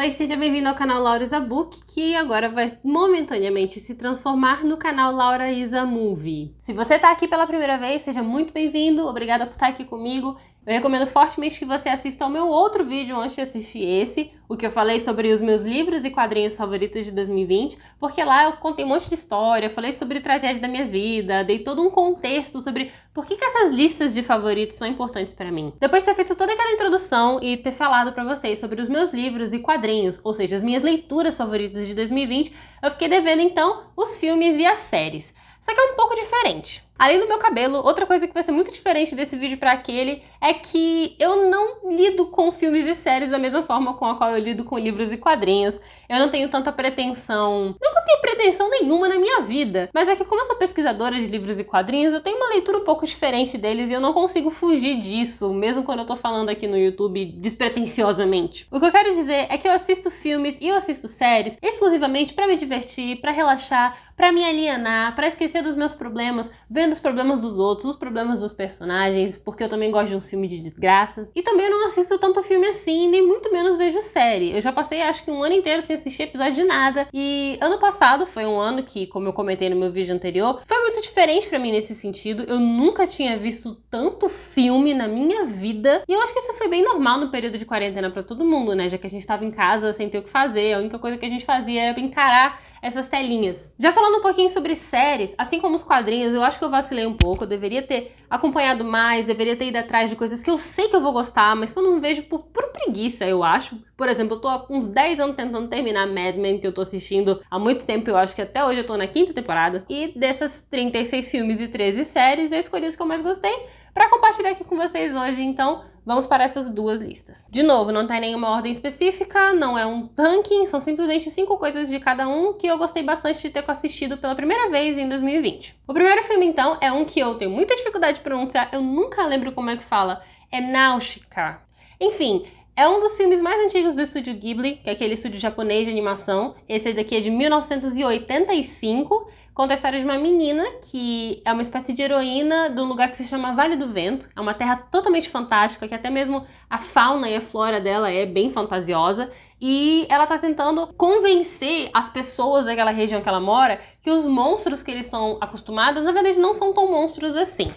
Oi, seja bem-vindo ao canal Laura Isa Book, que agora vai momentaneamente se transformar no canal Laura Isa Movie. Se você tá aqui pela primeira vez, seja muito bem-vindo, obrigada por estar aqui comigo. Eu recomendo fortemente que você assista ao meu outro vídeo antes de assistir esse, o que eu falei sobre os meus livros e quadrinhos favoritos de 2020, porque lá eu contei um monte de história, falei sobre tragédia da minha vida, dei todo um contexto sobre por que essas listas de favoritos são importantes pra mim. Depois de ter feito toda aquela introdução e ter falado pra vocês sobre os meus livros e quadrinhos, ou seja, as minhas leituras favoritas de 2020, eu fiquei devendo então os filmes e as séries. Só que é um pouco diferente. Além do meu cabelo, outra coisa que vai ser muito diferente desse vídeo para aquele é que eu não lido com filmes e séries da mesma forma com a qual eu lido com livros e quadrinhos. Eu não tenho tanta pretensão... Não que eu tenha pretensão nenhuma na minha vida, mas é que como eu sou pesquisadora de livros e quadrinhos, eu tenho uma leitura um pouco diferente deles e eu não consigo fugir disso, mesmo quando eu tô falando aqui no YouTube despretensiosamente. O que eu quero dizer é que eu assisto filmes e eu assisto séries exclusivamente para me divertir, para relaxar, para me alienar, para esquecer dos meus problemas, vendo os problemas dos outros, os problemas dos personagens, porque eu também gosto de um filme de desgraça. E também eu não assisto tanto filme assim, nem muito menos vejo série. Eu já passei acho que um ano inteiro sem assistir episódio de nada. E ano passado foi um ano que, como eu comentei no meu vídeo anterior, foi muito diferente pra mim nesse sentido. Eu nunca tinha visto tanto filme na minha vida. E eu acho que isso foi bem normal no período de quarentena pra todo mundo, né? Já que a gente tava em casa sem ter o que fazer, a única coisa que a gente fazia era encarar essas telinhas. Já falando um pouquinho sobre séries, assim como os quadrinhos, eu acho que eu vacilei um pouco, eu deveria ter acompanhado mais, deveria ter ido atrás de coisas que eu sei que eu vou gostar, mas que eu não vejo por preguiça, eu acho. Por exemplo, eu tô há uns 10 anos tentando terminar Mad Men, que eu tô assistindo há muito tempo, eu acho que até hoje eu tô na 5ª temporada, e dessas 36 filmes e 13 séries, eu escolhi os que eu mais gostei pra compartilhar aqui com vocês hoje, então vamos para essas duas listas. De novo, não tá em nenhuma ordem específica, não é um ranking, são simplesmente 5 coisas de cada um que eu gostei bastante de ter assistido pela primeira vez em 2020. O primeiro filme, então, é um que eu tenho muita dificuldade de pronunciar, eu nunca lembro como é que fala, é Nausicaa. Enfim, é um dos filmes mais antigos do estúdio Ghibli, que é aquele estúdio japonês de animação. Esse daqui é de 1985, conta a história de uma menina que é uma espécie de heroína de um lugar que se chama Vale do Vento. É uma terra totalmente fantástica, que até mesmo a fauna e a flora dela é bem fantasiosa. E ela tá tentando convencer as pessoas daquela região que ela mora que os monstros que eles estão acostumados, na verdade, não são tão monstros assim.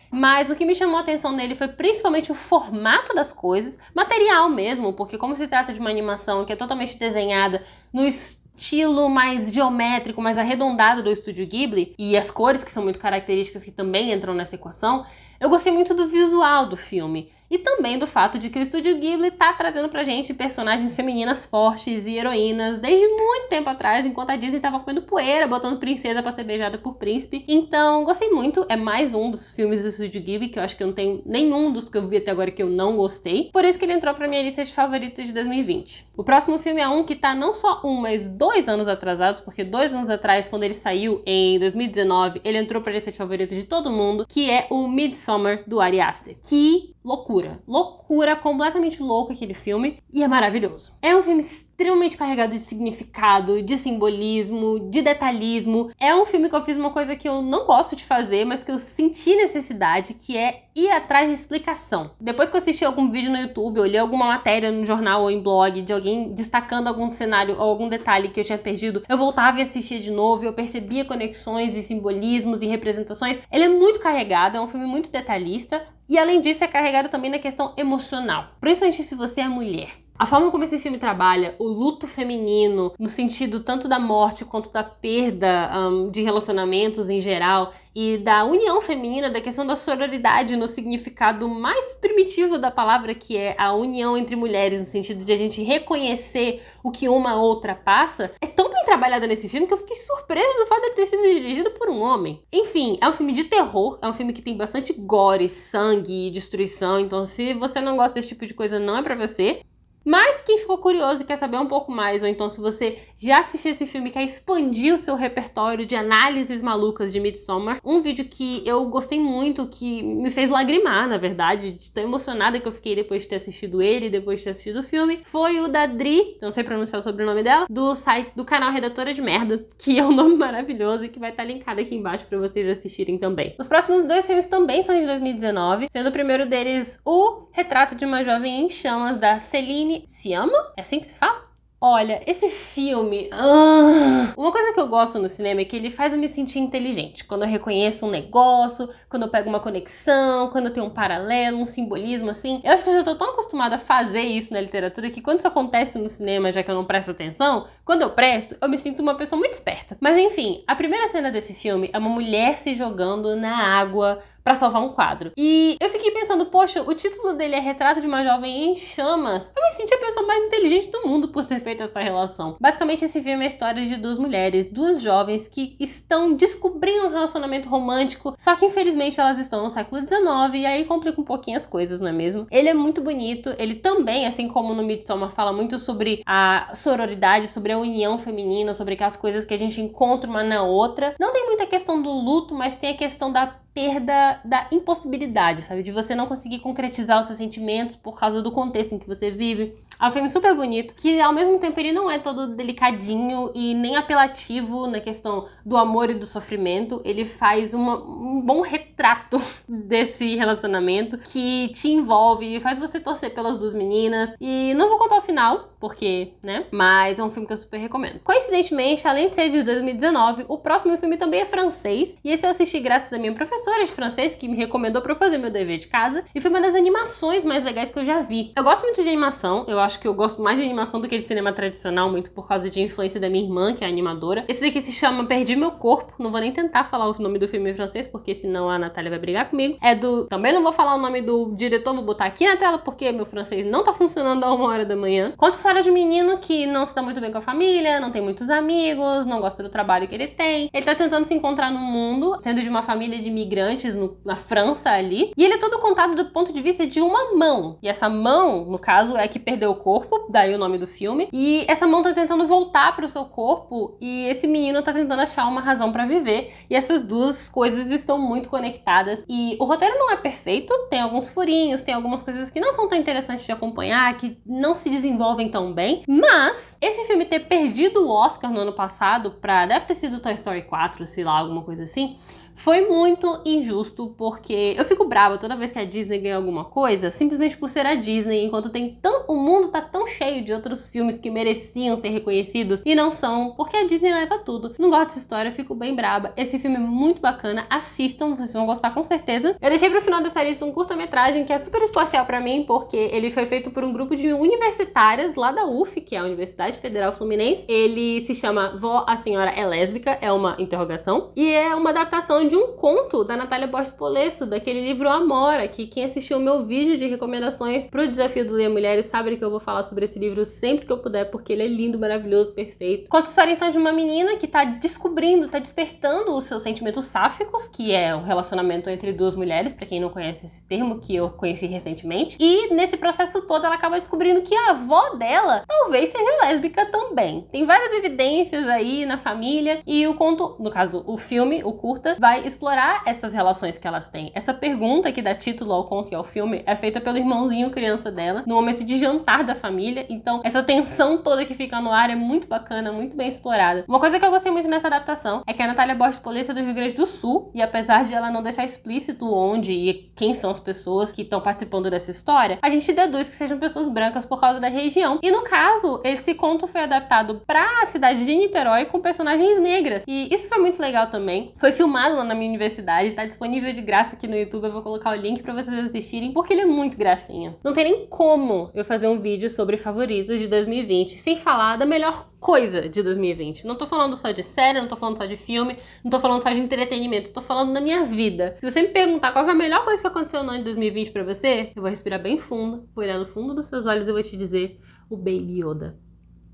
Mas o que me chamou a atenção nele foi principalmente o formato das coisas, material mesmo, porque como se trata de uma animação que é totalmente desenhada no estilo mais geométrico, mais arredondado do estúdio Ghibli, e as cores que são muito características que também entram nessa equação, eu gostei muito do visual do filme. E também do fato de que o estúdio Ghibli tá trazendo pra gente personagens femininas fortes e heroínas desde muito tempo atrás, enquanto a Disney tava comendo poeira, botando princesa pra ser beijada por príncipe. Então, gostei muito. É mais um dos filmes do estúdio Ghibli, que eu acho que eu não tenho nenhum dos que eu vi até agora que eu não gostei. Por isso que ele entrou pra minha lista de favoritos de 2020. O próximo filme é um que tá não só mas 2 anos atrasados, porque 2 anos atrás, quando ele saiu em 2019, ele entrou pra lista de favoritos de todo mundo, que é o Midsommar, do Ari Aster. Que loucura. Loucura, completamente louco aquele filme. E é maravilhoso. É um filme extremamente carregado de significado, de simbolismo, de detalhismo. É um filme que eu fiz uma coisa que eu não gosto de fazer, mas que eu senti necessidade, que é ir atrás de explicação. Depois que eu assisti algum vídeo no YouTube, eu li alguma matéria no jornal ou em blog de alguém destacando algum cenário ou algum detalhe que eu tinha perdido, eu voltava e assistia de novo e eu percebia conexões e simbolismos e representações. Ele é muito carregado, é um filme muito detalhista. E além disso, é carregado também na questão emocional, principalmente se você é mulher. A forma como esse filme trabalha o luto feminino, no sentido tanto da morte quanto da perda de relacionamentos em geral, e da união feminina, da questão da sororidade no significado mais primitivo da palavra, que é a união entre mulheres, no sentido de a gente reconhecer o que uma outra passa, é tão bem trabalhado nesse filme que eu fiquei surpresa do fato de ele ter sido dirigido por um homem. Enfim, é um filme de terror, é um filme que tem bastante gore, sangue e destruição, então se você não gosta desse tipo de coisa, não é pra você. Mas quem ficou curioso e quer saber um pouco mais, ou então se você já assistiu esse filme e quer expandir o seu repertório de análises malucas de Midsommar, um vídeo que eu gostei muito, que me fez lagrimar, na verdade, de tão emocionada que eu fiquei depois de ter assistido ele, depois de ter assistido o filme, foi o da Dri, não sei pronunciar o sobrenome dela, do site do canal Redatora de Merda, que é um nome maravilhoso e que vai estar linkado aqui embaixo pra vocês assistirem também. Os próximos 2 filmes também são de 2019, sendo o primeiro deles o Retrato de uma Jovem em Chamas, da Celine Sciamma? É assim que se fala? Olha, esse filme... Uma coisa que eu gosto no cinema é que ele faz eu me sentir inteligente. Quando eu reconheço um negócio, quando eu pego uma conexão, quando eu tenho um paralelo, um simbolismo, assim. Eu acho que eu já tô tão acostumada a fazer isso na literatura que quando isso acontece no cinema, já que eu não presto atenção, quando eu presto, eu me sinto uma pessoa muito esperta. Mas enfim, a primeira cena desse filme é uma mulher se jogando na água pra salvar um quadro. E eu fiquei pensando, poxa, o título dele é Retrato de uma Jovem em Chamas. Eu me senti a pessoa mais inteligente do mundo por ter feito essa relação. Basicamente, esse filme é a história de duas mulheres, duas jovens que estão descobrindo um relacionamento romântico, só que infelizmente elas estão no século XIX e aí complica um pouquinho as coisas, não é mesmo? Ele é muito bonito, ele também, assim como no Midsommar, fala muito sobre a sororidade, sobre a união feminina, sobre aquelas coisas que a gente encontra uma na outra. Não tem muita questão do luto, mas tem a questão da perda da impossibilidade, sabe? De você não conseguir concretizar os seus sentimentos por causa do contexto em que você vive. É um filme super bonito, que ao mesmo tempo ele não é todo delicadinho e nem apelativo na questão do amor e do sofrimento. Ele faz um bom retrato desse relacionamento que te envolve e faz você torcer pelas duas meninas. E não vou contar o final, porque, né? Mas é um filme que eu super recomendo. Coincidentemente, além de ser de 2019, o próximo filme também é francês. E esse eu assisti graças à minha professora de francês, que me recomendou pra eu fazer meu dever de casa. E foi uma das animações mais legais que eu já vi. Eu gosto muito de animação. Eu acho que eu gosto mais de animação do que de cinema tradicional, muito por causa de influência da minha irmã, que é animadora. Esse daqui se chama Perdi Meu Corpo. Não vou nem tentar falar o nome do filme em francês, porque senão a Natália vai brigar comigo. Também não vou falar o nome do diretor, vou botar aqui na tela, porque meu francês não tá funcionando há 1h da manhã. Conta a história de um menino que não se dá muito bem com a família, não tem muitos amigos, não gosta do trabalho que ele tem. Ele tá tentando se encontrar no mundo, sendo de uma família de imigrantes na França ali. E ele é todo contado do ponto de vista de uma mão. E essa mão, no caso, é a que perdeu o corpo, daí o nome do filme. E essa mão tá tentando voltar pro seu corpo e esse menino tá tentando achar uma razão pra viver. E essas duas coisas estão muito conectadas. E o roteiro não é perfeito, tem alguns furinhos, tem algumas coisas que não são tão interessantes de acompanhar, que não se desenvolvem tão bem. Mas esse filme ter perdido o Oscar no ano passado deve ter sido Toy Story 4, sei lá, alguma coisa assim, foi muito injusto, porque eu fico brava toda vez que a Disney ganha alguma coisa, simplesmente por ser a Disney, enquanto o mundo tá tão cheio de outros filmes que mereciam ser reconhecidos e não são, porque a Disney leva tudo. Não gosto dessa história, eu fico bem braba. Esse filme é muito bacana, assistam, vocês vão gostar com certeza. Eu deixei pro final dessa lista um curta-metragem que é super especial pra mim, porque ele foi feito por um grupo de universitárias lá da UF, que é a Universidade Federal Fluminense. Ele se chama Vó, a Senhora é Lésbica, é uma interrogação, e é uma adaptação de um conto da Natália Borges Polesso, daquele livro Amora, que quem assistiu o meu vídeo de recomendações pro Desafio do Ler Mulheres sabe que eu vou falar sobre esse livro sempre que eu puder, porque ele é lindo, maravilhoso, perfeito. Conta a história então de uma menina que tá descobrindo, tá despertando os seus sentimentos sáficos, que é um relacionamento entre duas mulheres, pra quem não conhece esse termo, que eu conheci recentemente. E nesse processo todo ela acaba descobrindo que a avó dela talvez seja lésbica também. Tem várias evidências aí na família e o conto, no caso o filme, o curta, vai explorar essas relações que elas têm. Essa pergunta que dá título ao conto e ao filme é feita pelo irmãozinho criança dela no momento de jantar da família, então essa tensão toda que fica no ar é muito bacana, muito bem explorada. Uma coisa que eu gostei muito nessa adaptação é que a Natália Borges Polesso é do Rio Grande do Sul e apesar de ela não deixar explícito onde e quem são as pessoas que estão participando dessa história, a gente deduz que sejam pessoas brancas por causa da região. E no caso, esse conto foi adaptado pra cidade de Niterói com personagens negras e isso foi muito legal também. Foi filmado lá na minha universidade, tá disponível de graça aqui no YouTube, eu vou colocar o link pra vocês assistirem, porque ele é muito gracinha. Não tem nem como eu fazer um vídeo sobre favoritos de 2020 sem falar da melhor coisa de 2020. Não tô falando só de série, não tô falando só de filme, não tô falando só de entretenimento, tô falando da minha vida. Se você me perguntar qual foi a melhor coisa que aconteceu no ano de 2020 pra você, eu vou respirar bem fundo, vou olhar no fundo dos seus olhos e vou te dizer o Baby Yoda.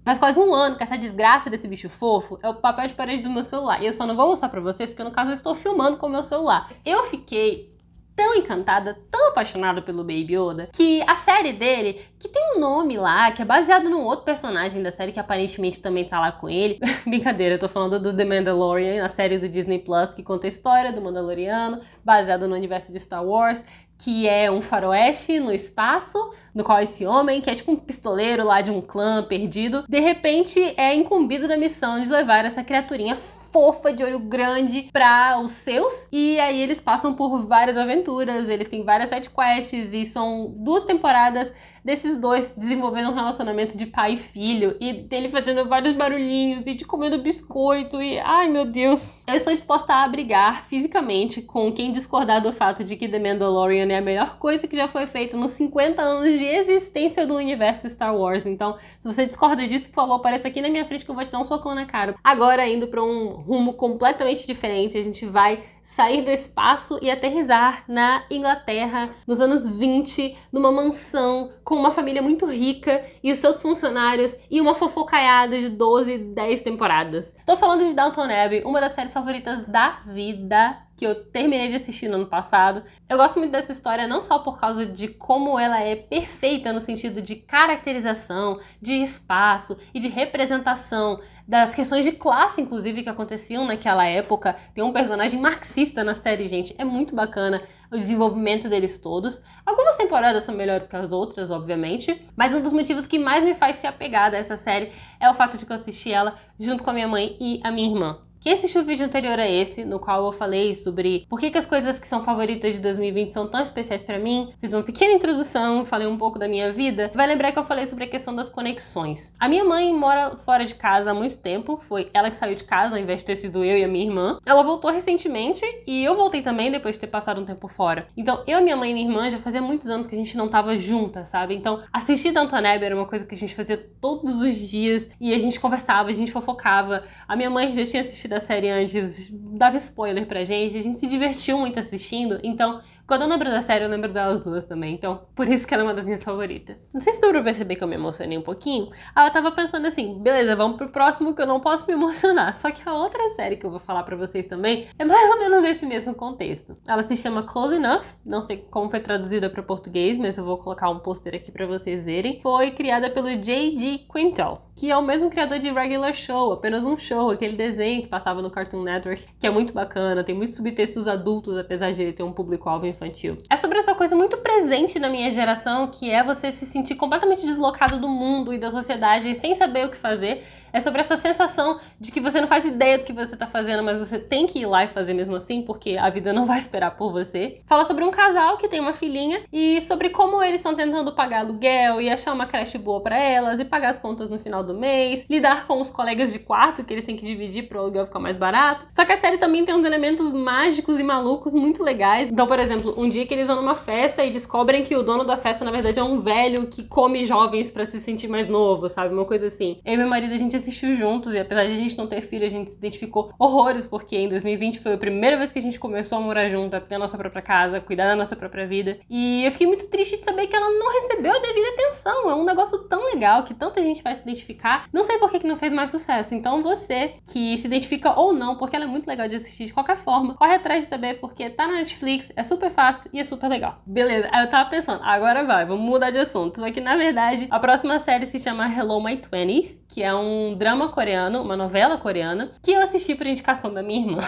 Faz quase 1 ano que essa desgraça desse bicho fofo é o papel de parede do meu celular. E eu só não vou mostrar pra vocês porque, no caso, eu estou filmando com o meu celular. Eu fiquei tão encantada, tão apaixonada pelo Baby Yoda, que a série dele, que tem um nome lá, que é baseado num outro personagem da série que aparentemente também tá lá com ele. Brincadeira, eu tô falando do The Mandalorian, a série do Disney Plus, que conta a história do Mandaloriano, baseado no universo de Star Wars, que é um faroeste no espaço, no qual esse homem, que é tipo um pistoleiro lá de um clã perdido, de repente é incumbido da missão de levar essa criaturinha fofa de olho grande para os seus, e aí eles passam por várias aventuras, eles têm várias sidequests e são 2 temporadas desses dois desenvolvendo um relacionamento de pai e filho, e dele fazendo vários barulhinhos e de comendo biscoito e ai meu Deus. Eu estou disposta a brigar fisicamente com quem discordar do fato de que The Mandalorian é a melhor coisa que já foi feita nos 50 anos de existência do universo Star Wars. Então, se você discorda disso, por favor, apareça aqui na minha frente que eu vou te dar um socão na cara. Agora, indo para um rumo completamente diferente, a gente vai sair do espaço e aterrissar na Inglaterra nos anos 20, numa mansão com uma família muito rica e os seus funcionários e uma fofocaiada de 12, 10 temporadas. Estou falando de Downton Abbey, uma das séries favoritas da vida, que eu terminei de assistir no ano passado. Eu gosto muito dessa história não só por causa de como ela é perfeita no sentido de caracterização, de espaço e de representação das questões de classe, inclusive, que aconteciam naquela época. Tem um personagem marxista na série, gente, é muito bacana o desenvolvimento deles todos. Algumas temporadas são melhores que as outras, obviamente, mas um dos motivos que mais me faz ser apegada a essa série é o fato de que eu assisti ela junto com a minha mãe e a minha irmã. Quem assistiu o vídeo anterior a esse, no qual eu falei sobre por que as coisas que são favoritas de 2020 são tão especiais pra mim, fiz uma pequena introdução, falei um pouco da minha vida, vai lembrar que eu falei sobre a questão das conexões. A minha mãe mora fora de casa há muito tempo, foi ela que saiu de casa ao invés de ter sido eu e a minha irmã. Ela voltou recentemente e eu voltei também depois de ter passado um tempo fora. Então eu, minha mãe e minha irmã já fazia muitos anos que a gente não tava junta, sabe? Então assistir Downton Abbey era uma coisa que a gente fazia todos os dias e a gente conversava, a gente fofocava. A minha mãe já tinha assistido a série antes, dava spoiler pra gente, a gente se divertiu muito assistindo, então quando eu lembro da série eu lembro delas duas também, então por isso que ela é uma das minhas favoritas. Não sei se deu pra perceber que eu me emocionei um pouquinho. Eu tava pensando assim, beleza, vamos pro próximo que eu não posso me emocionar, só que a outra série que eu vou falar pra vocês também é mais ou menos nesse mesmo contexto. Ela se chama Close Enough, não sei como foi traduzida pra português, mas eu vou colocar um pôster aqui pra vocês verem. Foi criada pelo J.D. Quintel, que é o mesmo criador de Regular Show, apenas um show, aquele desenho que passava no Cartoon Network, que é muito bacana, tem muitos subtextos adultos, apesar de ele ter um público-alvo infantil. É sobre essa coisa muito presente na minha geração, que é você se sentir completamente deslocado do mundo e da sociedade sem saber o que fazer. É sobre essa sensação de que você não faz ideia do que você tá fazendo, mas você tem que ir lá e fazer mesmo assim, porque a vida não vai esperar por você. Fala sobre um casal que tem uma filhinha e sobre como eles estão tentando pagar aluguel e achar uma creche boa pra elas e pagar as contas no final do mês, lidar com os colegas de quarto que eles têm que dividir pro aluguel ficar mais barato. Só que a série também tem uns elementos mágicos e malucos muito legais. Então, por exemplo, um dia que eles vão numa festa e descobrem que o dono da festa, na verdade, é um velho que come jovens pra se sentir mais novo, sabe? Uma coisa assim. Eu e meu marido, a gente assistiu juntos e apesar de a gente não ter filho, a gente se identificou horrores, porque em 2020 foi a primeira vez que a gente começou a morar junto, a ter a nossa própria casa, cuidar da nossa própria vida. E eu fiquei muito triste de saber que ela não recebeu a devida atenção. É um negócio tão legal que tanta gente vai se identificar. Não sei por que não fez mais sucesso. Então você que se identifica ou não, porque ela é muito legal de assistir de qualquer forma, corre atrás de saber porque tá na Netflix, é super fácil e é super legal. Beleza, aí eu tava pensando, agora vai, vamos mudar de assunto. Só que na verdade, a próxima série se chama Hello My Twenties, que é um drama coreano, uma novela coreana, que eu assisti por indicação da minha irmã.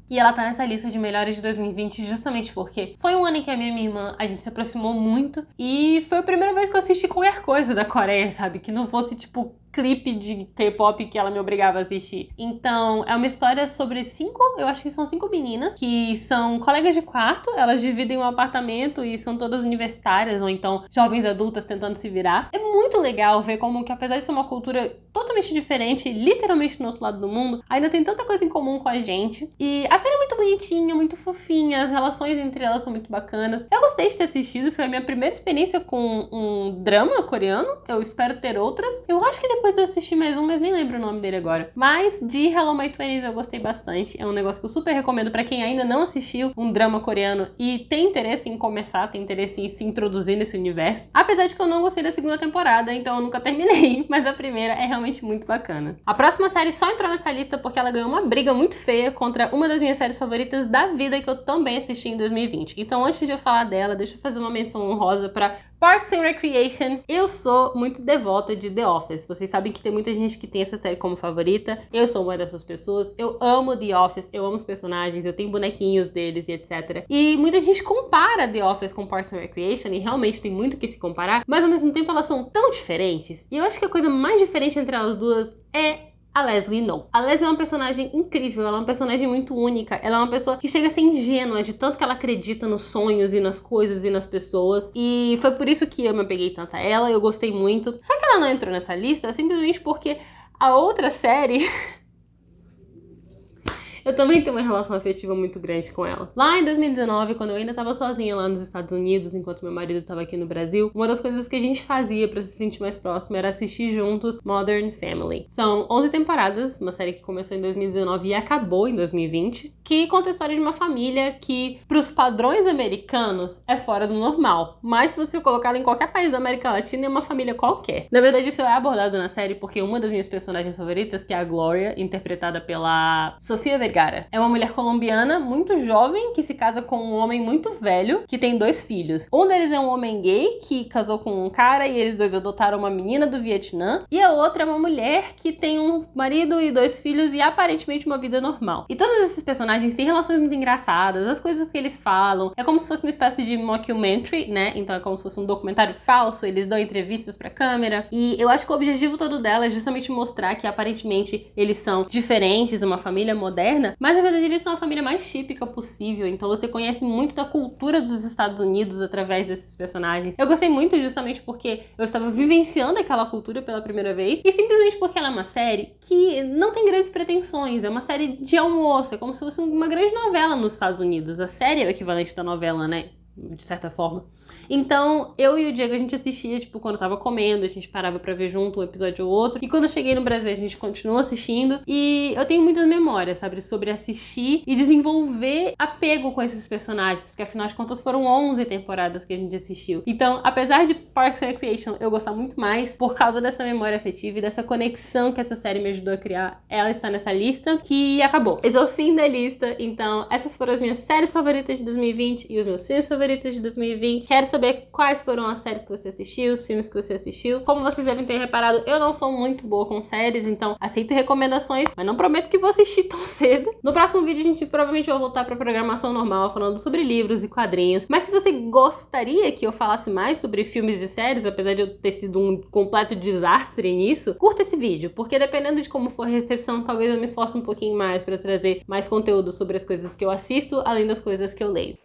E ela tá nessa lista de melhores de 2020 justamente porque foi um ano em que a minha irmã, a gente se aproximou muito e foi a primeira vez que eu assisti qualquer coisa da Coreia, sabe? Que não fosse, tipo, clipe de K-pop que ela me obrigava a assistir. Então, é uma história sobre eu acho que são 5 meninas, que são colegas de quarto, elas dividem um apartamento e são todas universitárias, ou então jovens adultas tentando se virar. É muito legal ver como que, apesar de ser uma cultura totalmente diferente, literalmente no outro lado do mundo, ainda tem tanta coisa em comum com a gente. E a série é muito bonitinha, muito fofinha, as relações entre elas são muito bacanas. Eu gostei de ter assistido, foi a minha primeira experiência com um drama coreano, eu espero ter outras. Eu acho que depois eu assisti mais um, mas nem lembro o nome dele agora. Mas de Hello My Twenties eu gostei bastante, é um negócio que eu super recomendo pra quem ainda não assistiu um drama coreano e tem interesse em começar, tem interesse em se introduzir nesse universo. Apesar de que eu não gostei da segunda temporada, então eu nunca terminei, mas a primeira é realmente muito bacana. A próxima série só entrou nessa lista porque ela ganhou uma briga muito feia contra uma das minhas séries favoritas da vida que eu também assisti em 2020. Então antes de eu falar dela, deixa eu fazer uma menção honrosa pra Parks and Recreation. Eu sou muito devota de The Office. Vocês sabem que tem muita gente que tem essa série como favorita. Eu sou uma dessas pessoas. Eu amo The Office, eu amo os personagens, eu tenho bonequinhos deles e etc. E muita gente compara The Office com Parks and Recreation e realmente tem muito que se comparar, mas ao mesmo tempo elas são tão diferentes. E eu acho que a coisa mais diferente entre elas duas é a Leslie Knope. A Leslie é uma personagem incrível, ela é uma personagem muito única, ela é uma pessoa que chega a ser ingênua de tanto que ela acredita nos sonhos e nas coisas e nas pessoas, e foi por isso que eu me apeguei tanto a ela, eu gostei muito. Só que ela não entrou nessa lista simplesmente porque a outra série... Eu também tenho uma relação afetiva muito grande com ela. Lá em 2019, quando eu ainda tava sozinha lá nos Estados Unidos, enquanto meu marido tava aqui no Brasil, uma das coisas que a gente fazia pra se sentir mais próximo era assistir juntos Modern Family. São 11 temporadas, uma série que começou em 2019 e acabou em 2020, que conta a história de uma família que, pros padrões americanos, é fora do normal. Mas se você colocar ela em qualquer país da América Latina, é uma família qualquer. Na verdade, isso é abordado na série porque uma das minhas personagens favoritas, que é a Gloria, interpretada pela Sofia Vergara, é uma mulher colombiana muito jovem que se casa com um homem muito velho que tem 2 filhos. Um deles é um homem gay que casou com um cara e eles 2 adotaram uma menina do Vietnã. E a outra é uma mulher que tem um marido e 2 filhos e aparentemente uma vida normal. E todos esses personagens têm relações muito engraçadas, as coisas que eles falam. É como se fosse uma espécie de mockumentary, né? Então é como se fosse um documentário falso, eles dão entrevistas pra câmera. E eu acho que o objetivo todo dela é justamente mostrar que aparentemente eles são diferentes, uma família moderna, mas na verdade eles são a família mais típica possível, então você conhece muito da cultura dos Estados Unidos através desses personagens. Eu gostei muito justamente porque eu estava vivenciando aquela cultura pela primeira vez, e simplesmente porque ela é uma série que não tem grandes pretensões, é uma série de almoço, é como se fosse uma grande novela nos Estados Unidos. A série é o equivalente da novela, né? De certa forma. Então, eu e o Diego, a gente assistia, tipo, quando tava comendo, a gente parava pra ver junto um episódio ou outro. E quando eu cheguei no Brasil, a gente continuou assistindo. E eu tenho muitas memórias, sabe, sobre assistir e desenvolver apego com esses personagens. Porque, afinal de contas, foram 11 temporadas que a gente assistiu. Então, apesar de Parks and Recreation eu gostar muito mais, por causa dessa memória afetiva e dessa conexão que essa série me ajudou a criar, ela está nessa lista, que acabou. Esse é o fim da lista. Então, essas foram as minhas séries favoritas de 2020 e os meus filmes favoritos de 2020. Quero saber quais foram as séries que você assistiu, os filmes que você assistiu. Como vocês devem ter reparado, eu não sou muito boa com séries, então aceito recomendações, mas não prometo que vou assistir tão cedo. No próximo vídeo a gente provavelmente vai voltar pra programação normal, falando sobre livros e quadrinhos. Mas se você gostaria que eu falasse mais sobre filmes e séries, apesar de eu ter sido um completo desastre nisso, curta esse vídeo, porque dependendo de como for a recepção, talvez eu me esforce um pouquinho mais pra trazer mais conteúdo sobre as coisas que eu assisto, além das coisas que eu leio.